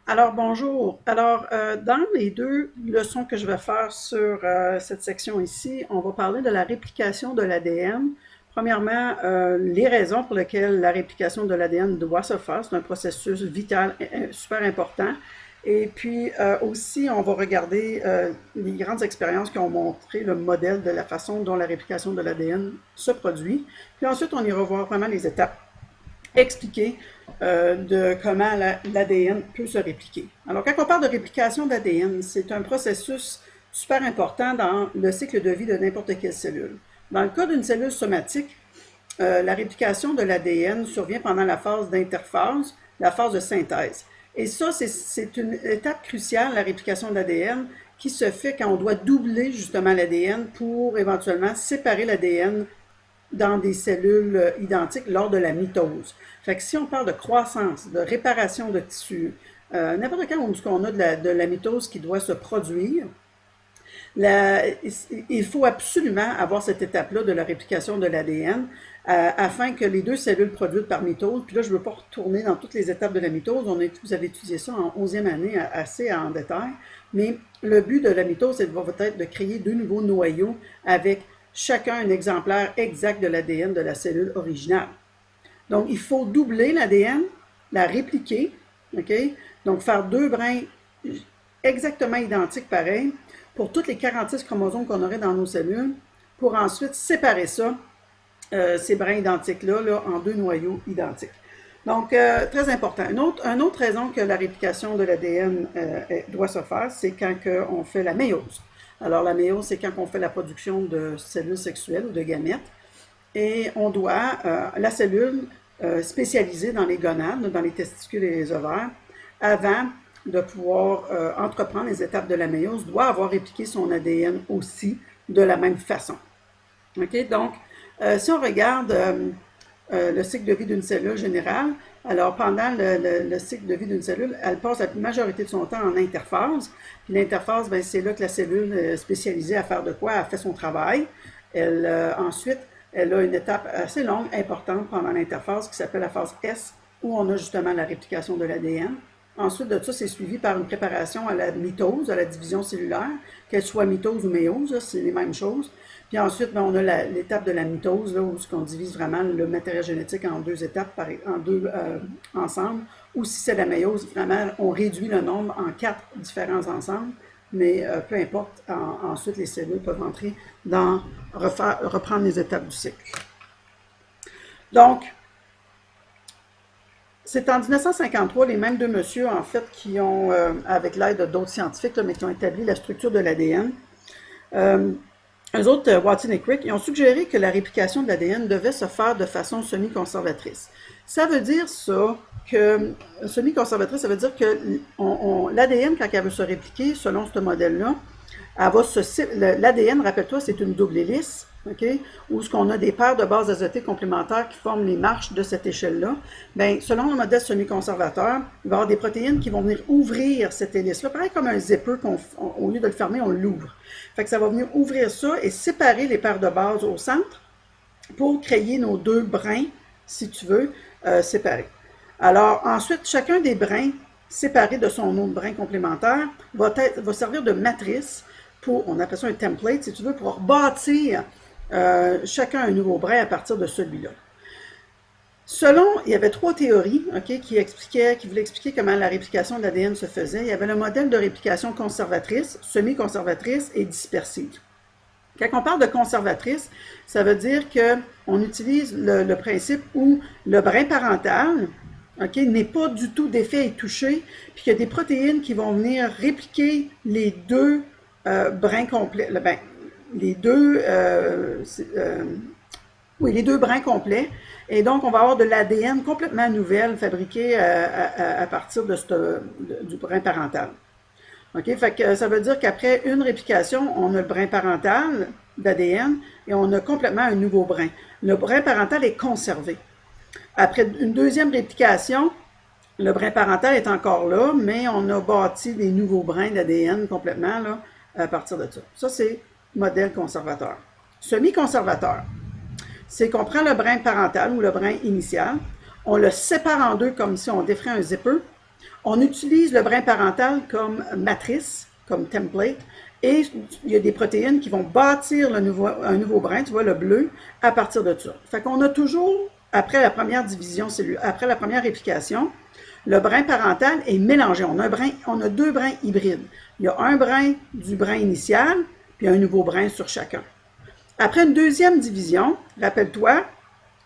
Alors, bonjour. Dans les deux leçons que je vais faire sur cette section ici, on va parler de la réplication de l'ADN. Premièrement, les raisons pour lesquelles la réplication de l'ADN doit se faire. C'est un processus vital super important. Et puis aussi, on va regarder les grandes expériences qui ont montré le modèle de la façon dont la réplication de l'ADN se produit. Puis ensuite, on ira voir vraiment les étapes expliquer de comment l'ADN peut se répliquer. Alors, quand on parle de réplication d'ADN, c'est un processus super important dans le cycle de vie de n'importe quelle cellule. Dans le cas d'une cellule somatique, la réplication de l'ADN survient pendant la phase d'interphase, la phase de synthèse. Et ça, c'est une étape cruciale, la réplication de l'ADN, qui se fait quand on doit doubler justement l'ADN pour éventuellement séparer l'ADN dans des cellules identiques lors de la mitose. Fait que si on parle de croissance, de réparation de tissus, n'importe quand où on a de la mitose qui doit se produire, il faut absolument avoir cette étape-là de la réplication de l'ADN afin que les deux cellules produites par mitose, puis là je ne veux pas retourner dans toutes les étapes de la mitose, vous avez étudié ça en 11e année assez en détail, mais le but de la mitose, c'est être de créer deux nouveaux noyaux avec chacun un exemplaire exact de l'ADN de la cellule originale. Donc, il faut doubler l'ADN, la répliquer, OK? Donc, faire deux brins exactement identiques, pareil, pour toutes les 46 chromosomes qu'on aurait dans nos cellules, pour ensuite séparer ça, ces brins identiques-là, en deux noyaux identiques. Donc, très important. Une autre raison que la réplication de l'ADN doit se faire, c'est quand on fait la méiose. Alors, la méiose, c'est quand on fait la production de cellules sexuelles ou de gamètes. Et on doit, la cellule spécialisée dans les gonades, dans les testicules et les ovaires, avant de pouvoir entreprendre les étapes de la méiose, doit avoir répliqué son ADN aussi de la même façon. OK? Donc, si on regarde le cycle de vie d'une cellule générale, alors pendant le cycle de vie d'une cellule, elle passe la majorité de son temps en interphase. Puis l'interphase, ben, c'est là que la cellule spécialisée à faire de quoi, elle fait son travail. Ensuite, elle a une étape assez longue, importante pendant l'interphase qui s'appelle la phase S, où on a justement la réplication de l'ADN. Ensuite de ça, c'est suivi par une préparation à la mitose, à la division cellulaire, qu'elle soit mitose ou méiose, c'est les mêmes choses. Puis ensuite, ben, on a l'étape de la mitose, là, où on divise vraiment le matériel génétique en deux étapes, ensemble. Ou si c'est la méiose, vraiment, on réduit le nombre en 4 différents ensembles. Mais peu importe, ensuite, les cellules peuvent entrer dans reprendre les étapes du cycle. Donc, c'est en 1953, les mêmes deux messieurs, en fait, qui ont, avec l'aide d'autres scientifiques, mais qui ont établi la structure de l'ADN. Eux autres, Watson et Crick, ils ont suggéré que la réplication de l'ADN devait se faire de façon semi-conservatrice. Ça veut dire ça, que semi-conservatrice, ça veut dire que l'ADN, quand elle veut se répliquer, selon ce modèle-là, l'ADN, rappelle-toi, c'est une double hélice, okay, où ce qu'on a des paires de bases azotées complémentaires qui forment les marches de cette échelle-là. Bien, selon le modèle semi-conservateur, il va y avoir des protéines qui vont venir ouvrir cette hélice-là, pareil comme un zipper, au lieu de le fermer, on l'ouvre. Fait que ça va venir ouvrir ça et séparer les paires de bases au centre pour créer nos deux brins, si tu veux, séparés. Alors, ensuite, chacun des brins séparés de son autre brin complémentaire va servir de matrice pour, on appelle ça un template, si tu veux, pour bâtir chacun un nouveau brin à partir de celui-là. Il y avait 3 théories, okay, qui voulaient expliquer comment la réplication de l'ADN se faisait. Il y avait le modèle de réplication conservatrice, semi-conservatrice et dispersive. Quand on parle de conservatrice, ça veut dire qu'on utilise le principe où le brin parental, okay, n'est pas du tout défait et touché, puis qu'il y a des protéines qui vont venir répliquer les deux brins complets, les deux brins complets. Et donc, on va avoir de l'ADN complètement nouvelle fabriquée à partir du brin parental. OK? Fait que ça veut dire qu'après une réplication, on a le brin parental d'ADN et on a complètement un nouveau brin. Le brin parental est conservé. Après une deuxième réplication, le brin parental est encore là, mais on a bâti des nouveaux brins d'ADN complètement là, à partir de ça. Ça, c'est modèle conservateur. Semi-conservateur, c'est qu'on prend le brin parental ou le brin initial, on le sépare en deux comme si on déferait un zipper, On utilise le brin parental comme matrice, comme template, et il y a des protéines qui vont bâtir un nouveau brin, tu vois, le bleu, à partir de ça. Fait qu'on a toujours, après la première division cellulaire, après la première réplication, le brin parental est mélangé. On a deux brins hybrides. Il y a un brin du brin initial, puis un nouveau brin sur chacun. Après une deuxième division, rappelle-toi,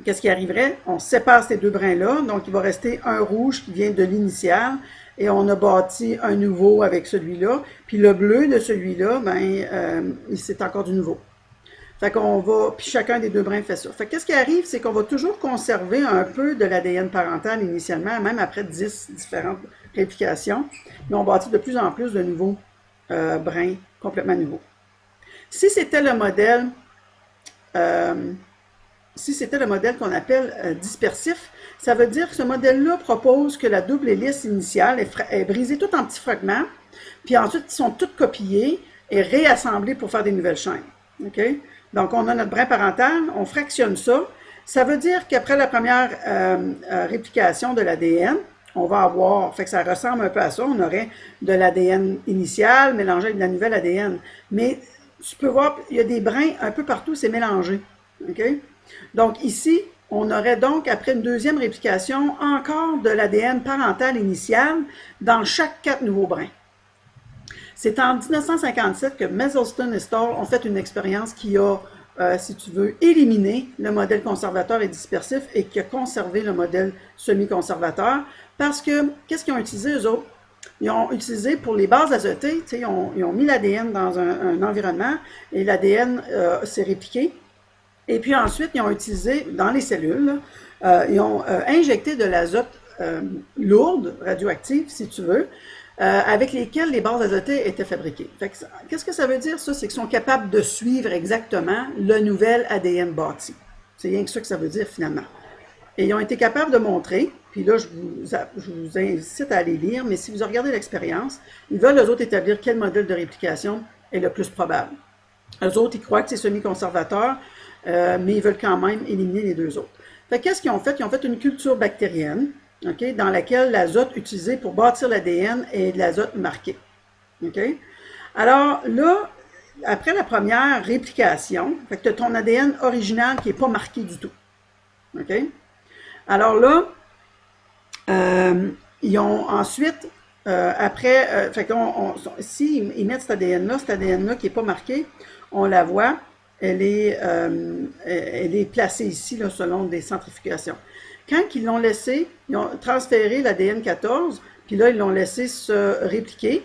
qu'est-ce qui arriverait? On sépare ces deux brins-là, donc il va rester un rouge qui vient de l'initial, et on a bâti un nouveau avec celui-là, puis le bleu de celui-là, c'est encore du nouveau. Fait qu'on va, puis chacun des deux brins fait ça. Fait qu'est-ce qui arrive, c'est qu'on va toujours conserver un peu de l'ADN parental initialement, même après 10 différentes réplications, mais on bâtit de plus en plus de nouveaux brins complètement nouveaux. Si c'était le modèle qu'on appelle dispersif, ça veut dire que ce modèle-là propose que la double hélice initiale est brisée tout en petits fragments, puis ensuite ils sont toutes copiées et réassemblées pour faire des nouvelles chaînes. Okay? Donc on a notre brin parental, on fractionne ça. Ça veut dire qu'après la première réplication de l'ADN, on va avoir, fait que ça ressemble un peu à ça, on aurait de l'ADN initial mélangé avec de la nouvelle ADN. Mais tu peux voir, il y a des brins un peu partout, c'est mélangé. Okay? Donc ici, on aurait donc, après une deuxième réplication, encore de l'ADN parental initial dans chaque 4 nouveaux brins. C'est en 1957 que Meselson et Stahl ont fait une expérience qui a, si tu veux, éliminé le modèle conservateur et dispersif et qui a conservé le modèle semi-conservateur. Parce que, qu'est-ce qu'ils ont utilisé, eux autres? Ils ont utilisé pour les bases azotées, ils ont mis l'ADN dans un environnement et l'ADN s'est répliqué. Et puis ensuite, ils ont utilisé, dans les cellules, ils ont injecté de l'azote lourde, radioactive, si tu veux, avec lesquelles les bases azotées étaient fabriquées. Qu'est-ce que ça veut dire, ça? C'est qu'ils sont capables de suivre exactement le nouvel ADN bâti. C'est rien que ça que ça veut dire, finalement. Et ils ont été capables de montrer, puis là, je vous incite à aller lire, mais si vous regardez l'expérience, ils veulent, eux autres, établir quel modèle de réplication est le plus probable. Eux autres, ils croient que c'est semi-conservateur, mais ils veulent quand même éliminer les deux autres. Fait qu'est-ce qu'ils ont fait? Ils ont fait une culture bactérienne, okay, dans laquelle l'azote utilisé pour bâtir l'ADN est de l'azote marqué. Okay? Alors là, après la première réplication, fait que tu as ton ADN original qui n'est pas marqué du tout. Okay? Alors là, ils ont ensuite, si ils mettent cet ADN-là qui n'est pas marqué, on la voit, elle est placée ici là, selon des centrifugations. Quand ils l'ont laissé, ils ont transféré l'ADN 14, puis là, ils l'ont laissé se répliquer.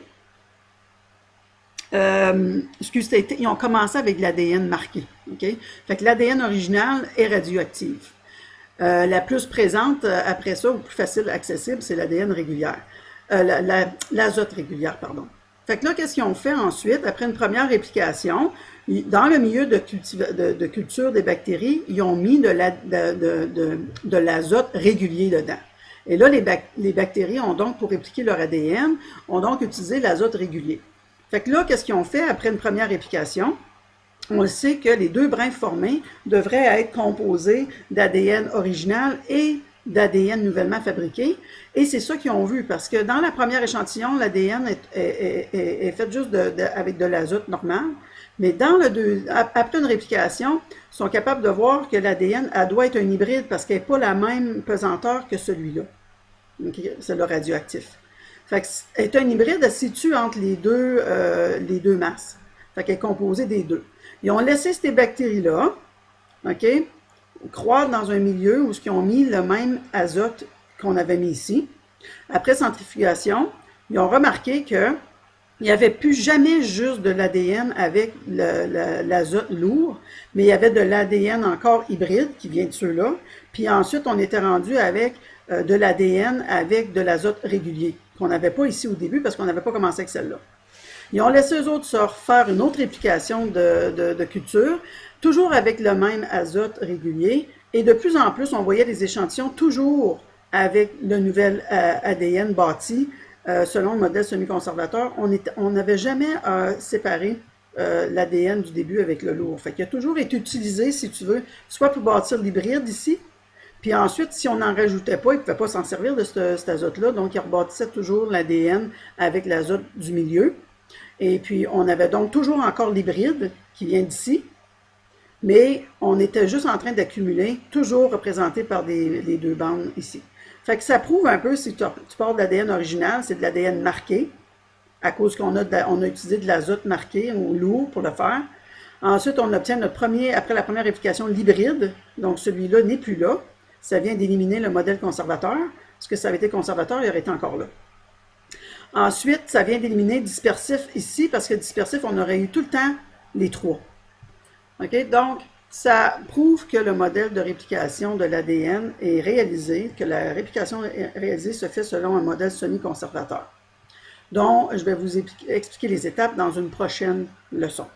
Ils ont commencé avec l'ADN marqué. Okay? Fait que l'ADN original est radioactif. La plus présente après ça, ou plus facile accessible, c'est l'ADN régulière. L'azote régulière, pardon. Fait que là, qu'est-ce qu'ils ont fait ensuite? Après une première réplication, dans le milieu de culture des bactéries, ils ont mis de l'azote régulier dedans. Et là, les bactéries ont donc, pour répliquer leur ADN, ont donc utilisé l'azote régulier. Fait que là, qu'est-ce qu'ils ont fait après une première réplication? On sait que les deux brins formés devraient être composés d'ADN original et d'ADN nouvellement fabriqué. Et c'est ça qu'ils ont vu, parce que dans la première échantillon, l'ADN est fait juste avec de l'azote normal, mais après une réplication, ils sont capables de voir que l'ADN, elle doit être un hybride parce qu'elle n'est pas la même pesanteur que celui-là, c'est le radioactif. Fait qu'elle est un hybride, elle se situe entre les deux masses. Fait qu'elle est composée des deux. Ils ont laissé ces bactéries-là, OK, croître dans un milieu où ils ont mis le même azote qu'on avait mis ici. Après centrifugation, ils ont remarqué qu'il n'y avait plus jamais juste de l'ADN avec l'azote lourd, mais il y avait de l'ADN encore hybride qui vient de ceux-là. Puis ensuite, on était rendu avec de l'ADN avec de l'azote régulier, qu'on n'avait pas ici au début parce qu'on n'avait pas commencé avec celle-là. Ils ont laissé eux autres se refaire une autre réplication de culture, toujours avec le même azote régulier. Et de plus en plus, on voyait des échantillons toujours avec le nouvel ADN bâti selon le modèle semi-conservateur. On n'avait jamais séparé l'ADN du début avec le lourd. Fait qu'il a toujours été utilisé, si tu veux, soit pour bâtir l'hybride ici, Puis ensuite, si on n'en rajoutait pas, il ne pouvait pas s'en servir de cet azote-là, donc il rebâtissait toujours l'ADN avec l'azote du milieu. Et puis, on avait donc toujours encore l'hybride qui vient d'ici, mais on était juste en train d'accumuler, toujours représenté par les deux bandes ici. Fait que ça prouve un peu, si tu pars de l'ADN original, c'est de l'ADN marqué, à cause qu'on a utilisé de l'azote marqué ou lourd pour le faire. Ensuite, on obtient notre premier, après la première réplication, l'hybride. Donc, celui-là n'est plus là. Ça vient d'éliminer le modèle conservateur. Parce que ça avait été conservateur, il aurait été encore là. Ensuite, ça vient d'éliminer dispersif ici, parce que dispersif, on aurait eu tout le temps les trois. OK? Donc, ça prouve que le modèle de réplication de l'ADN est réalisé, que la réplication réalisée se fait selon un modèle semi-conservateur, dont je vais vous expliquer les étapes dans une prochaine leçon.